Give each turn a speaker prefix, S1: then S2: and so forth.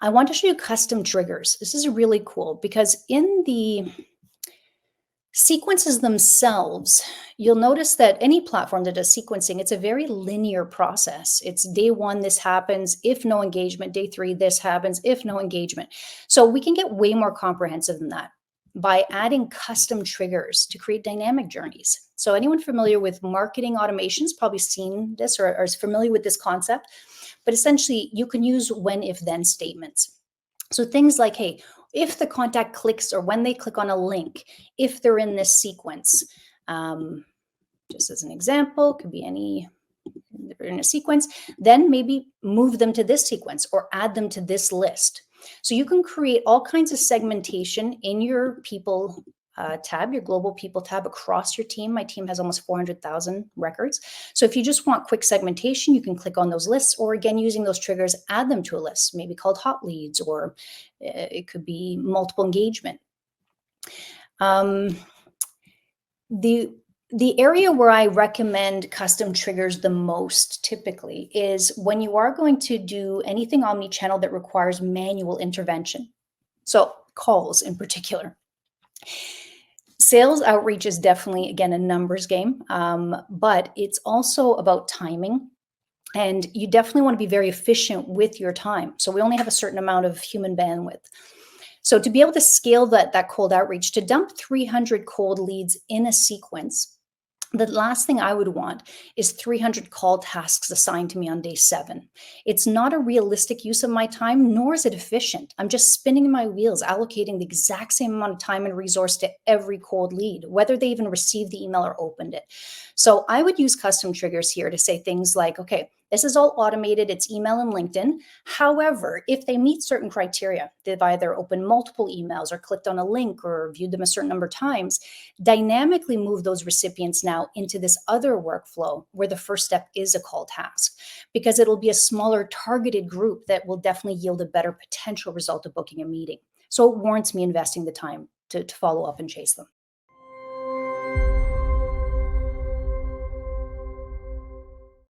S1: I want to show you custom triggers. This is really cool because in the sequences themselves, you'll notice that any platform that does sequencing, it's a very linear process. It's day one, this happens. If no engagement, day three, this happens. If no engagement. So we can get way more comprehensive than that by adding custom triggers to create dynamic journeys. So anyone familiar with marketing automations probably seen this or is familiar with this concept. But essentially, you can use when, if, then statements. So things like, hey, if the contact clicks or when they click on a link, if they're in this sequence, just as an example, could be any, they're in a sequence, then maybe move them to this sequence or add them to this list. So you can create all kinds of segmentation in your people tab, your global people tab across your team. My team has almost 400,000 records. So if you just want quick segmentation, you can click on those lists, or again, using those triggers, add them to a list, maybe called hot leads, or it could be multiple engagement. The area where I recommend custom triggers the most typically is when you are going to do anything omni-channel that requires manual intervention. So calls in particular. Sales outreach is definitely, again, a numbers game, but it's also about timing. And you definitely want to be very efficient with your time. So we only have a certain amount of human bandwidth. So to be able to scale that cold outreach, to dump 300 cold leads in a sequence, the last thing I would want is 300 call tasks assigned to me on day 7. It's not a realistic use of my time, nor is it efficient. I'm just spinning my wheels, allocating the exact same amount of time and resource to every cold lead, whether they even received the email or opened it. So I would use custom triggers here to say things like, okay, this is all automated, it's email and LinkedIn. However, if they meet certain criteria, they've either opened multiple emails or clicked on a link or viewed them a certain number of times, dynamically move those recipients now into this other workflow where the first step is a call task, because it'll be a smaller targeted group that will definitely yield a better potential result of booking a meeting. So it warrants me investing the time to follow up and chase them.